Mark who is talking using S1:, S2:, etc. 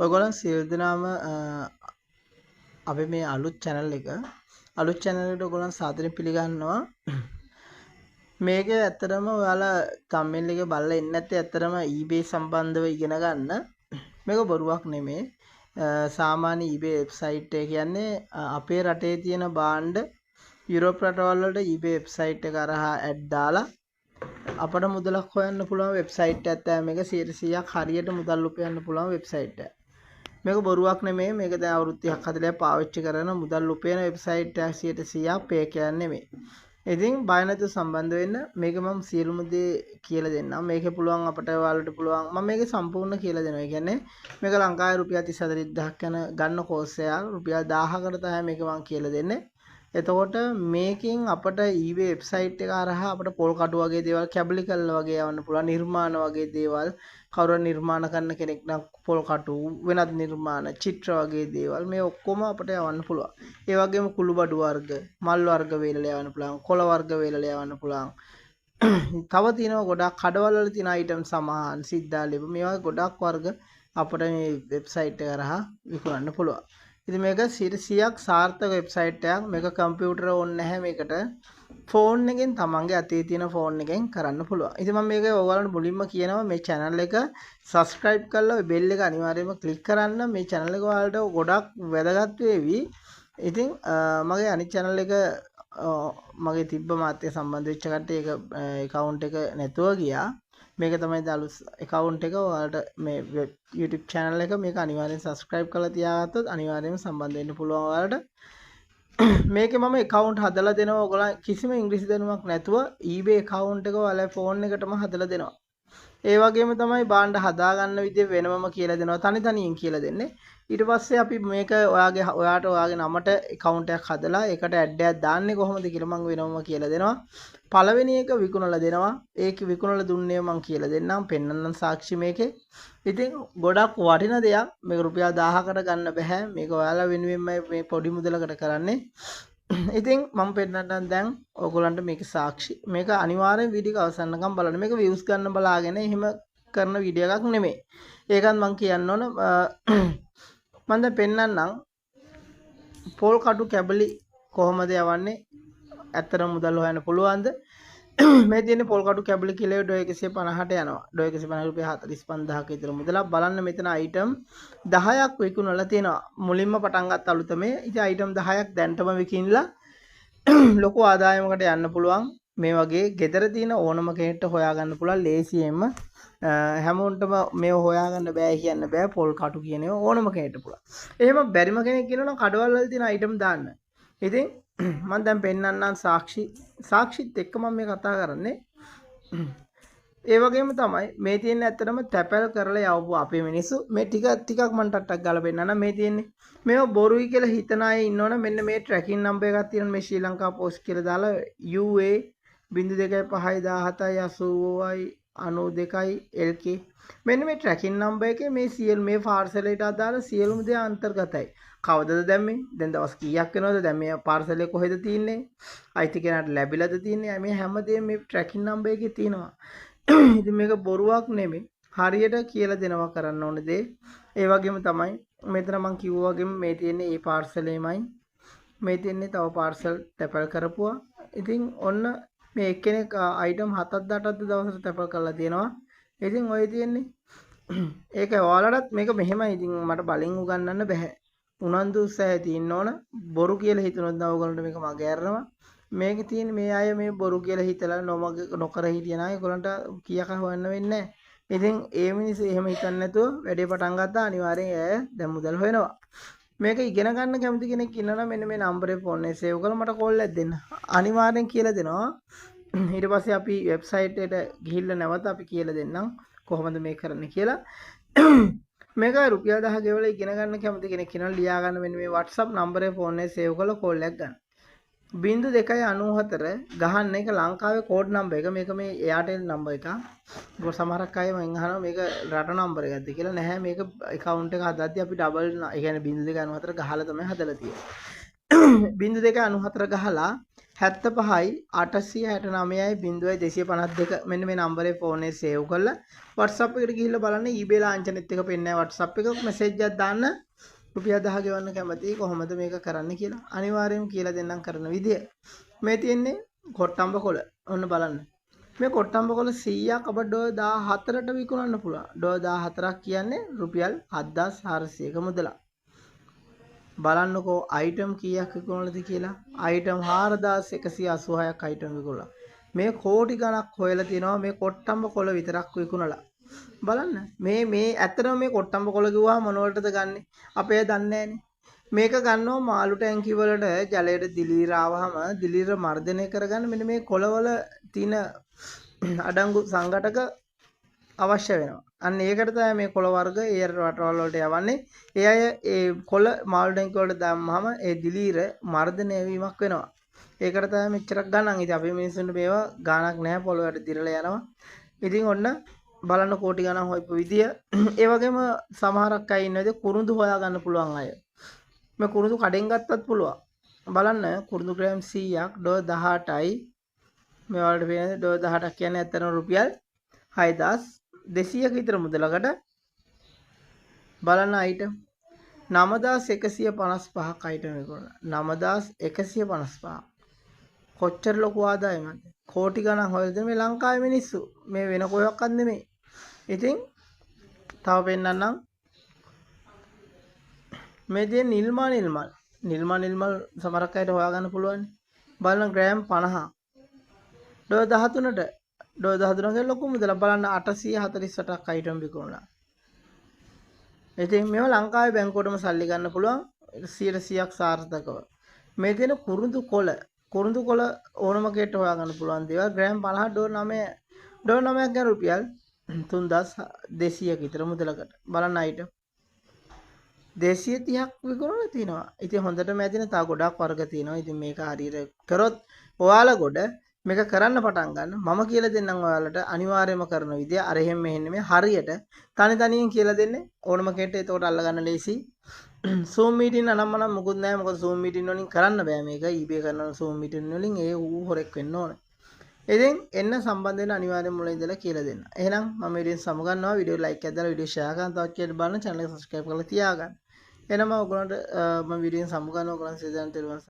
S1: ඔයගොල්ලන් සියලු දෙනාම අපි මේ අලුත් channel එකට ඔයගොල්ලන් සාදරයෙන් පිළිගන්නවා. මේක ඇත්තටම ඔයාලා thumbnail එකේ බලලා ඉන්නේ නැත්නම් ඇත්තටම eBay සම්බන්ධව ඉගෙන ගන්න. මේක බොරුවක් නෙමෙයි. සාමාන්‍ය eBay website එක කියන්නේ අපේ රටේ තියෙන භාණ්ඩ යුරෝප රටවල් වලට eBay website එක හරහා ඇඩ් දාලා අපට මුදලක් හොයන්න පුළුවන් වෙබ්සයිට් එකක් තමයි මේක 100%ක් හරියට මුදල් උපයන්න පුළුවන් වෙබ්සයිට් එකක්. මේක බොරුවක් නෙමෙයි. මේක දැන් අවුරුදු 30ක් 40ක් පාවිච්චි කරන මුදල් උපයන වෙබ්සයිට් එකක් 100%ක් පේ කියන්නේ නෙමෙයි. ඉතින් බය නැතුව සම්බන්ධ වෙන්න. මේක මම සියලුම දේ කියලා දෙන්නම්. මේකේ පුළුවන් අපට ඔයාලට පුළුවන් මම මේක සම්පූර්ණ කියලා දෙනවා. ඒ කියන්නේ මේක ලංකාවේ රුපියල් 34000ක් යන ගන්න කෝස් එකක්. රුපියල් 1000කට තමයි මේක මම කියලා දෙන්නේ. එතකොට මේකෙන් අපට eBay වෙබ්සයිට් එක හරහා අපට පොල් කටු වගේ දේවල් කැබලි කල්ල වගේ යවන්න පුළුවන්. නිර්මාණ වගේ දේවල් කවුරු නිර්මාණ කරන කෙනෙක් නම් පොල් කටු වෙනත් නිර්මාණ චිත්‍ර වගේ දේවල් මේ ඔක්කොම අපට යවන්න පුළුවන්. ඒ වගේම කුළු බඩු වර්ග, මල් වර්ග වේලලා යවන්න පුළුවන්, කොළ වර්ග වේලලා යවන්න පුළුවන්. තව තියෙනවා ගොඩක් කඩවල වල තියෙන අයිටම් සමාන සිද්ධාලේප මේවා ගොඩක් වර්ග අපිට මේ වෙබ්සයිට් එක හරහා විකුණන්න පුළුවන්. ඉතින් මේක 100ක් සාර්ථක වෙබ්සයිට් එකක්. මේක කම්පියුටර් ඕනේ නැහැ මේකට. ෆෝන් එකෙන් තමන්ගේ අතේ තියෙන ෆෝන් එකෙන් කරන්න පුළුවන්. ඉතින් මම මේක ඔයාලට මුලින්ම කියනවා මේ channel එක subscribe කරලා ඔය bell එක අනිවාර්යයෙන්ම click කරන්න. මේ channel එක ඔයාලට ගොඩක් වැදගත් වෙවි. ඉතින් මගේ අනිත් channel එක මගේ තිබ්බ මාත් එක්ක සම්බන්ධ වෙච්ච කට්ටිය ඒක account එක නැතුව ගියා. මේක තමයි අලුත් account එක. ඔයාලට මේ YouTube channel එක මේක අනිවාර්යෙන් subscribe කරලා තියාගත්තොත් අනිවාර්යයෙන්ම සම්බන්ධ වෙන්න පුළුවන් ඔයාලට. මේකේ මම account හදලා දෙනවා. ඔයගොල්ලන් කිසිම ඉංග්‍රීසි දැනුමක් නැතුව eBay account එක ඔයාලා phone එකටම හදලා දෙනවා. ඒ වගේම තමයි භාණ්ඩ හදාගන්න විදිය වෙනමම කියලා දෙනවා. තනි තනියෙන් කියලා දෙන්නේ. ඊට පස්සේ අපි මේක ඔයාගේ නමට account එකක් හදලා ඒකට ඇඩ් එකක් දාන්නේ කොහොමද කියලා මම වෙනමම කියලා දෙනවා. පළවෙනි එක විකුණලා දෙනවා. ඒක විකුණලා දුන්නේ මම කියලා දෙන්නම්. පෙන්නන්නම් සාක්ෂි මේකේ. ඉතින් ගොඩක් වටින දෙයක්. මේක රුපියල් 1000කට ගන්න බෑ. මේක ඔයාලා වෙනුවෙන්ම මේ පොඩි මුදලකට කරන්නේ. ඉතින් මම පෙන්නන්නම් දැන් ඔයගොල්ලන්ට මේක සාක්ෂි. මේක අනිවාර්යෙන් වීඩියෝ එක අවසන්කම් බලන්න. මේක views ගන්න බලාගෙන එහෙම කරන වීඩියෝ එකක් නෙමෙයි. ඒකත් මම කියන්න ඕන මම දැන් පෙන්නන්නම් පොල් කටු කැබලි කොහොමද යවන්නේ? ඇත්තටම මුදල් හොයන්න පුළුවන්ද? මේ තියෙන්නේ පොල් කටු කැබලි කිලෝ $150ට යනවා. $150 45,000ක විතර මුදලක්. බලන්න මෙතන අයිටම් 10ක් විකුණලා තියෙනවා. මුලින්ම පටන් ගත්ත අලුතමේ. ඉතින් අයිටම් 10ක් දැන්ටම විකිනලා ලොකු ආදායමකට යන්න පුළුවන්. මේ වගේ ගෙදර තියෙන ඕනම කෙනෙක්ට හොයාගන්න පුළුවන් ලේසියෙන්ම. හැමෝටම මේව හොයාගන්න බෑ කියන්න බෑ. පොල් කටු කියන ඒවා ඕනම කෙනෙක්ට පුළුවන්. එහෙම බැරිම කෙනෙක් කියනවනම් කඩවල වල තියෙන අයිටම් දාන්න. ඉතින් මම දැන් පෙන්නන්නම් සාක්ෂිත් එක්ක මම මේ කතා කරන්නේ. ඒ වගේම තමයි මේ තියෙන්නේ ඇත්තටම තැපැල් කරලා යවපු අපේ මිනිස්සු මේ ටිකක් මම ටට්ටක් ගාලා පෙන්නන්නම්. මේ තියෙන්නේ මේව බොරුයි කියලා හිතන අය ඉන්නවනේ මෙන්න මේ ට්‍රැකින් නම්බර් එකක් තියෙනවා මේ ශ්‍රී ලංකා පෝස්ට් කියලා දාලා UA 02.5 LK මෙන්න මේ ට්‍රැකින් නම්බර් එකේ මේ සියලු මේ පාර්සල් එකට අදාළ සියලුම දේ අන්තර්ගතයි. කවදද දැම්මේ? දැන් දවස් කීයක් වෙනවද? දැන් මේ පාර්සල් එක කොහෙද තියෙන්නේ? අයිති කෙනාට ලැබිලාද තියෙන්නේ? මේ හැමදේම මේ ට්‍රැකින් නම්බර් එකේ තියෙනවා. ඉතින් මේක බොරුවක් නෙමෙයි. හරියට කියලා දෙනවා කරන්න ඕන දේ. ඒ වගේම තමයි මෙතන මම කිව්වා වගේම මේ තියෙන්නේ මේ පාර්සලෙමයි. මේ තියෙන්නේ තව පාර්සල් තැපල් කරපුවා. ඉතින් ඔන්න මේ එක්කෙනෙක් අයිටම් 7ක් 8ක් දවසට තැපල් කරලා තියෙනවා. ඉතින් ඔය තියෙන්නේ ඒක ඔයාලටත් මේක මෙහෙමයි. ඉතින් මට බලෙන් උගන්නන්න බෑ. උනන්දු උත්සාහය තියෙන්න ඕන. බොරු කියලා හිතනොත් නම් ඔයගොල්ලන්ට මේක මගේ අරනවා. මේකේ තියෙන මේ අය මේ බොරු කියලා හිතලා නොකර හිටියන අය ඔයගොල්ලන්ට කීයක හොයන්න වෙන්නේ නැහැ. ඉතින් ඒ මිනිස්සු එහෙම හිතන්නේ නැතුව වැඩේ පටන් ගත්තා අනිවාර්යෙන් ඇය දැන් මුදල් හොයනවා. මේක ඉගෙන ගන්න කැමති කෙනෙක් ඉන්නවනම් මෙන්න මේ නම්බරේ ෆෝන් එක සේව් කරලා මට කෝල් එකක් දෙන්න. අනිවාර්යෙන් කියලා දෙනවා. ඊට පස්සේ අපි වෙබ්සයිට් එකට ගිහිල්ලා නැවත අපි කියලා දෙන්නම් කොහොමද මේක කරන්නේ කියලා. මේක රුපියල් 10 ගෙවලා ඉගෙන ගන්න කැමති කෙනෙක් ඉන්නවා ලියා ගන්න මෙන්න මේ WhatsApp නම්බරේ ෆෝන් එකේ සේව් කරලා කෝල් එකක් ගන්න. 0294 ගහන්න එක ලංකාවේ කෝඩ් නම්බර් එක. මේක මේ එයාටෙල් නම්බර් එකක්. ඒක සමහරක් අය මම අහනවා මේක රට නම්බර් එකක්ද කියලා. නැහැ මේක account එක හදද්දී අපි ඩබල් ඒ කියන්නේ 0294 ගහලා තමයි හදලා තියෙන්නේ. 0294 ගහලා 75යි 869යි 0252 මෙන්න මේ නම්බරේ ෆෝන් එකේ සේව් කරලා WhatsApp එකට ගිහිල්ලා බලන්න eBay ලාංඡනෙත් එක පෙන්නයි WhatsApp එක මෙසේජ් එකක් දාන්න රුපියල් 10 ගෙවන්න කැමතියි කොහොමද මේක කරන්න කියලා අනිවාර්යයෙන්ම කියලා දෙන්නම් කරන විදිය මේ තියෙන්නේ කොට්ටම්බ කොළ ඔන්න බලන්න මේ කොට්ටම්බ කොළ 100ක් අප ඩොලර් 14ට විකුණන්න පුළුවන් ඩොලර් 14ක් කියන්නේ රුපියල් 7400ක මුදලක් බලන්නකෝ අයිටම් කීයක් විකුණනද කියලා අයිටම් 4186ක් අයිටම් විකුණලා මේ කෝටි ගණක් හොයලා තිනවා මේ කොට්ටම්බ කොළ විතරක් විකුණලා බලන්න මේ ඇත්තටම මේ කොට්ටම්බ කොළ කිව්වහම මොනවලටද ගන්නෙ අපේ දන්නේ මේක ගන්නවා මාළු ටැංකි වලට ජලයට දිලීර ආවහම දිලීර මර්ධනය කරගන්න මෙන්න මේ කොළවල තියෙන අඩංගු සංඝටක අවශ්‍ය වෙනවා. අන්න ඒකට තමයි මේ කොළ වර්ග ඒ රටවල් වලට යවන්නේ. ඒ අය ඒ කොළ මාළු ටැංකි වලට දැම්මම ඒ දිලීර මර්ධනය වීමක් වෙනවා. ඒකට තමයි මෙච්චරක් ගණන්. ඉතින් අපේ මිනිස්සුන්ට මේවා ගාණක් නැහැ පොළොවට දිරලා යනවා. ඉතින් ඔන්න බලන්න කෝටි ගණන් හොයපු විදිය. ඒ වගේම සමහරක් අය ඉන්නවද කුරුඳු හොයා ගන්න පුළුවන් අය. මේ කුරුඳු කඩෙන් ගත්තත් පුළුවන්. බලන්න කුරුඳු ග්‍රෑම් 100ක් ඩොලර් 18යි. මේ වලට වෙන ඩොලර් 18ක් කියන්නේ ඇත්තටම රුපියල් 6200ක විතර මුදලකට බලන්න අයිටම් 9155ක් අයිටම් විකුණනවා 9155 කොච්චර ලොකු ආදායමක්ද කෝටි ගණන් හොයලා දෙන මේ ලංකාවේ මිනිස්සු මේ වෙන කොහොක්වත් නෙමෙයි ඉතින් තව පෙන්නන්නම් මේ තියෙන නිල්මල් සමහරක් අයට හොයාගන්න පුළුවන් බලන්න ග්‍රෑම් 50 ඩොලර් 13ට ඩොලර් 13 ගේ ලොකු මුදලක් බලන්න 848ක් අයිටම් විකුණනවා. ඉතින් මේව ලංකාවේ බැංකුවටම සල්ලි ගන්න පුළුවන් 100%ක් සාර්ථකව. මේ තියෙන කුරුඳු කොළ ඕනම කෙනෙක්ට හොයාගන්න පුළුවන් දේවල් ග්‍රෑම් 50 ඩොලර් 9ක් ගැන රුපියල් 3200ක විතර මුදලකට. බලන්න අයිටම් 230ක් විකුණලා තිනවා. ඉතින් හොඳටම ඇදින තව ගොඩක් වර්ග තියෙනවා. ඉතින් මේක හරියට කරොත් ඔයාලා ගොඩ මේක කරන්න පටන් ගන්න මම කියලා දෙන්නම් ඔයාලට අනිවාර්යයෙන්ම කරන විදිය අර එහෙම මෙහෙම නෙමෙයි හරියට තනියෙන් කියලා දෙන්නේ ඕනම කෙනෙක්ට ඒකට අල්ලගන්න ලේසි Zoom meeting අනම්මනම් මොකුත් නැහැ මොකද Zoom meeting වලින් කරන්න බෑ මේක eBay කරන Zoom meeting වලින් ඒ ඌ හොරෙක් වෙන්න ඕනේ ඉතින් එන්න සම්බන්ධ වෙන අනිවාර්යයෙන්ම මුලින් ඉඳලා කියලා දෙන්න එහෙනම් මම වීඩියෝ සමගන්නවා වීඩියෝ ලයික් එකක් දාලා වීඩියෝ ෂෙයා කරන්න තවත් කෙනෙක් බලන්න channel එක subscribe කරලා තියාගන්න එහෙනම් ඔයගොල්ලන්ට මම වීඩියෝ සමගන්නවා ඔයගොල්ලන් සේදන් තෙරුවන්